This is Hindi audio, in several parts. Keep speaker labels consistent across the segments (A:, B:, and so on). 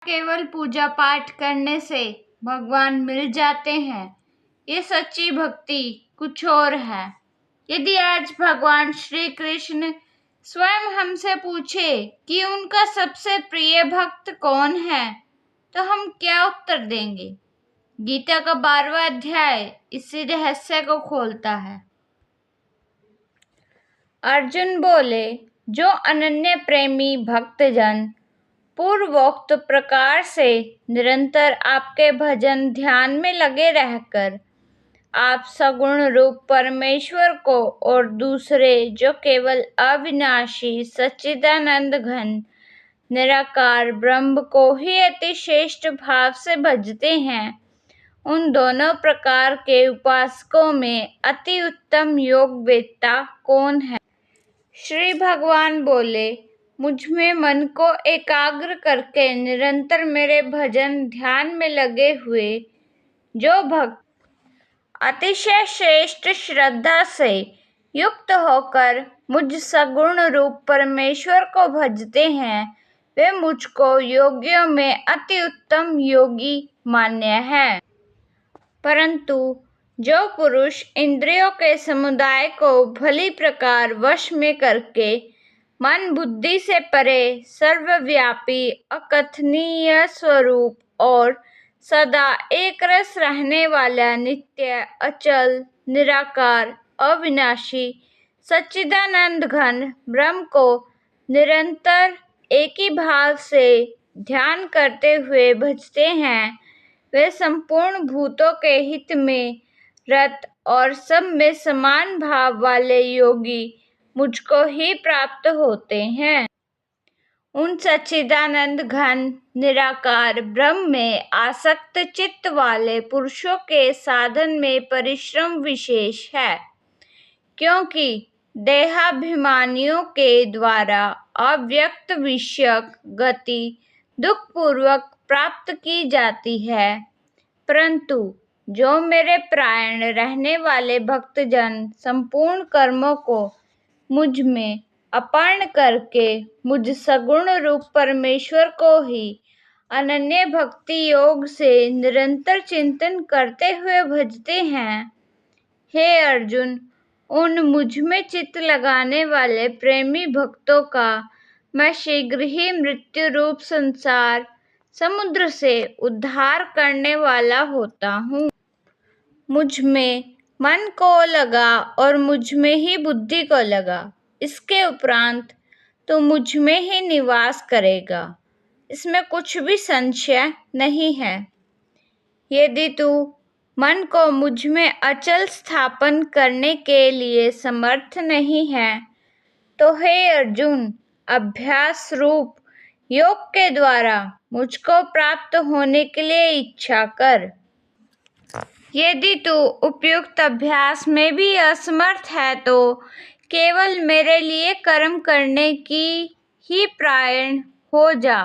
A: केवल पूजा पाठ करने से भगवान मिल जाते हैं। ये सच्ची भक्ति कुछ और है। यदि आज भगवान श्री कृष्ण स्वयं हमसे पूछे कि उनका सबसे प्रिय भक्त कौन है, तो हम क्या उत्तर देंगे? गीता का 12वां अध्याय इसी रहस्य को खोलता है। अर्जुन बोले, जो अनन्य प्रेमी भक्तजन पूर्वोक्त प्रकार से निरंतर आपके भजन ध्यान में लगे रहकर आप सगुण रूप परमेश्वर को और दूसरे जो केवल अविनाशी सच्चिदानंद घन निराकार ब्रह्म को ही अति श्रेष्ठ भाव से भजते हैं, उन दोनों प्रकार के उपासकों में अति उत्तम योग वेत्ता कौन है? श्री भगवान बोले, मुझ में मन को एकाग्र करके निरंतर मेरे भजन ध्यान में लगे हुए जो भक्त अतिशय श्रेष्ठ श्रद्धा से युक्त होकर मुझ सगुण रूप परमेश्वर को भजते हैं, वे मुझको योगियों में अति उत्तम योगी मान्य है। परंतु जो पुरुष इंद्रियों के समुदाय को भली प्रकार वश में करके मन बुद्धि से परे सर्वव्यापी अकथनीय स्वरूप और सदा एक रस रहने वाला नित्य अचल निराकार अविनाशी सच्चिदानंद घन ब्रह्म को निरंतर एक ही भाव से ध्यान करते हुए भजते हैं, वे संपूर्ण भूतों के हित में रत और सब में समान भाव वाले योगी मुझको ही प्राप्त होते हैं। उन सच्चिदानंद घन निराकार ब्रह्म में आसक्त चित्त वाले पुरुषों के साधन में परिश्रम विशेष है, क्योंकि देहाभिमानियों के द्वारा अव्यक्त विषयक गति दुख पूर्वक प्राप्त की जाती है। परंतु जो मेरे प्राण रहने वाले भक्तजन संपूर्ण कर्मों को मुझ में अर्पण करके मुझ सगुण रूप परमेश्वर को ही अनन्य भक्ति योग से निरंतर चिंतन करते हुए भजते हैं, हे अर्जुन, उन मुझ में चित्त लगाने वाले प्रेमी भक्तों का मैं शीघ्र ही मृत्यु रूप संसार समुद्र से उद्धार करने वाला होता हूँ। मुझ में मन को लगा और मुझ में ही बुद्धि को लगा, इसके उपरांत तो मुझ में ही निवास करेगा, इसमें कुछ भी संशय नहीं है। यदि तू मन को मुझ में अचल स्थापन करने के लिए समर्थ नहीं है, तो हे अर्जुन, अभ्यास रूप योग के द्वारा मुझको प्राप्त होने के लिए इच्छा कर। यदि तू उपयुक्त अभ्यास में भी असमर्थ है, तो केवल मेरे लिए कर्म करने की ही प्रायण हो जा।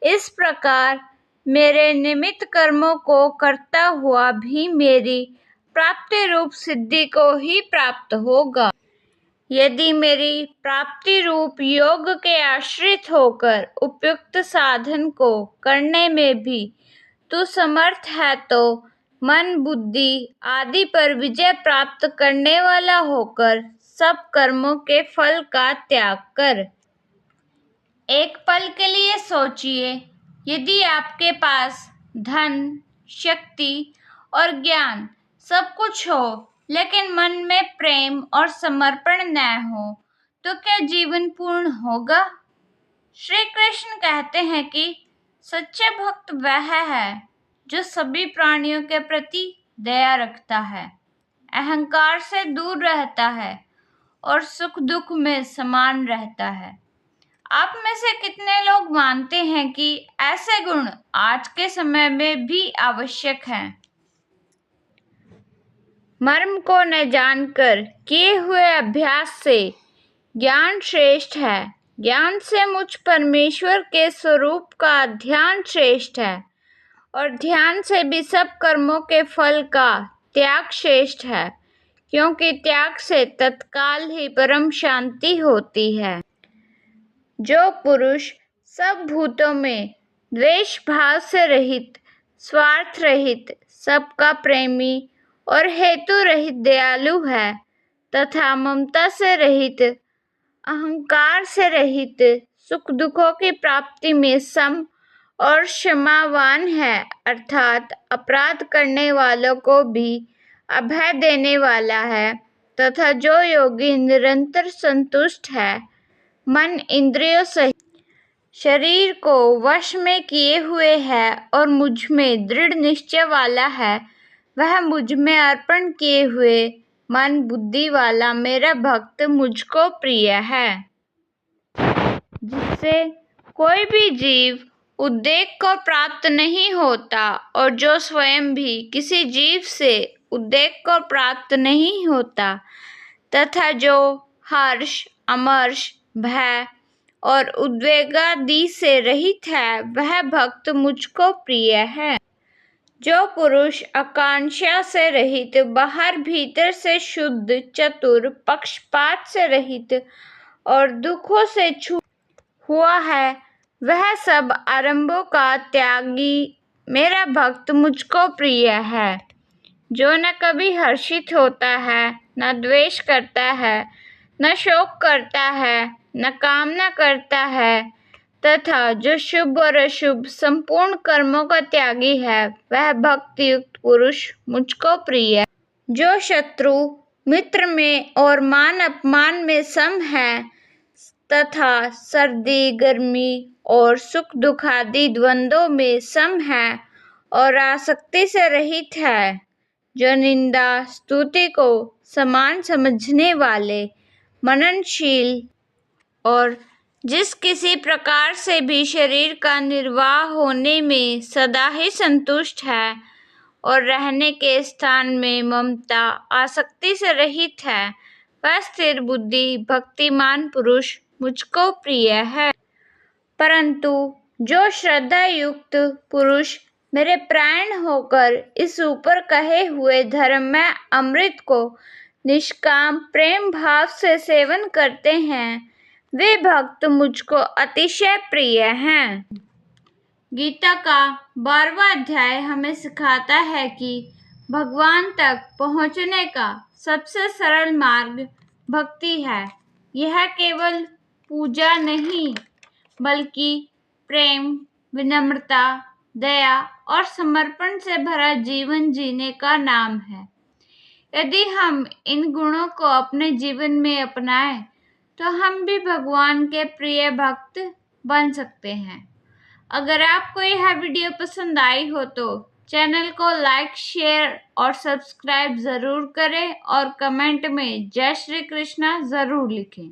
A: इस प्रकार मेरे निमित्त कर्मों को करता हुआ भी मेरी प्राप्ति रूप सिद्धि को ही प्राप्त होगा। यदि मेरी प्राप्ति रूप योग के आश्रित होकर उपयुक्त साधन को करने में भी तू समर्थ है, तो मन बुद्धि आदि पर विजय प्राप्त करने वाला होकर सब कर्मों के फल का त्याग कर। एक पल के लिए सोचिए, यदि आपके पास धन, शक्ति और ज्ञान सब कुछ हो, लेकिन मन में प्रेम और समर्पण न हो, तो क्या जीवन पूर्ण होगा? श्री कृष्ण कहते हैं कि सच्चा भक्त वह है जो सभी प्राणियों के प्रति दया रखता है, अहंकार से दूर रहता है और सुख दुख में समान रहता है। आप में से कितने लोग मानते हैं कि ऐसे गुण आज के समय में भी आवश्यक हैं? मर्म को न जानकर किए हुए अभ्यास से ज्ञान श्रेष्ठ है। ज्ञान से मुझ परमेश्वर के स्वरूप का ध्यान श्रेष्ठ है और ध्यान से भी सब कर्मों के फल का त्याग श्रेष्ठ है, क्योंकि त्याग से तत्काल ही परम शांति होती है। जो पुरुष सब भूतों में द्वेष भाव से रहित, स्वार्थ रहित, सबका प्रेमी और हेतु रहित दयालु है तथा ममता से रहित, अहंकार से रहित, सुख दुखों की प्राप्ति में सम और क्षमावान है, अर्थात अपराध करने वालों को भी अभय देने वाला है तथा जो योगी निरंतर संतुष्ट है, मन इंद्रियों सहित शरीर को वश में किए हुए है और मुझ में दृढ़ निश्चय वाला है, वह मुझ में अर्पण किए हुए मन बुद्धि वाला मेरा भक्त मुझको प्रिय है। जिससे कोई भी जीव उद्वेग को प्राप्त नहीं होता और जो स्वयं भी किसी जीव से उद्वेग को प्राप्त नहीं होता तथा जो हर्ष, अमर्ष, भय और उद्वेगादि से रहित है, वह भक्त मुझको प्रिय है। जो पुरुष आकांक्षा से रहित, बाहर भीतर से शुद्ध, चतुर, पक्षपात से रहित और दुखों से छूटा हुआ है, वह सब आरंभों का त्यागी मेरा भक्त मुझको प्रिय है। जो न कभी हर्षित होता है, न द्वेष करता है, न शोक करता है, न कामना करता है तथा जो शुभ और अशुभ संपूर्ण कर्मों का त्यागी है, वह भक्ति युक्त पुरुष मुझको प्रिय है। जो शत्रु मित्र में और मान अपमान में सम है तथा सर्दी गर्मी और सुख दुख आदि द्वंद्वों में सम है और आसक्ति से रहित है, जो निंदा स्तुति को समान समझने वाले, मननशील और जिस किसी प्रकार से भी शरीर का निर्वाह होने में सदा ही संतुष्ट है और रहने के स्थान में ममता आसक्ति से रहित है, वह स्थिर बुद्धि भक्तिमान पुरुष मुझको प्रिय है। परंतु जो श्रद्धा युक्त पुरुष मेरे प्राण होकर इस ऊपर कहे हुए धर्ममय अमृत को निष्काम प्रेम भाव से सेवन करते हैं, वे भक्त मुझको अतिशय प्रिय हैं। गीता का 12वां अध्याय हमें सिखाता है कि भगवान तक पहुंचने का सबसे सरल मार्ग भक्ति है। यह केवल पूजा नहीं बल्कि प्रेम, विनम्रता, दया और समर्पण से भरा जीवन जीने का नाम है। यदि हम इन गुणों को अपने जीवन में अपनाएं, तो हम भी भगवान के प्रिय भक्त बन सकते हैं। अगर आपको यह वीडियो पसंद आई हो तो चैनल को लाइक, शेयर और सब्सक्राइब ज़रूर करें और कमेंट में जय श्री कृष्णा ज़रूर लिखें।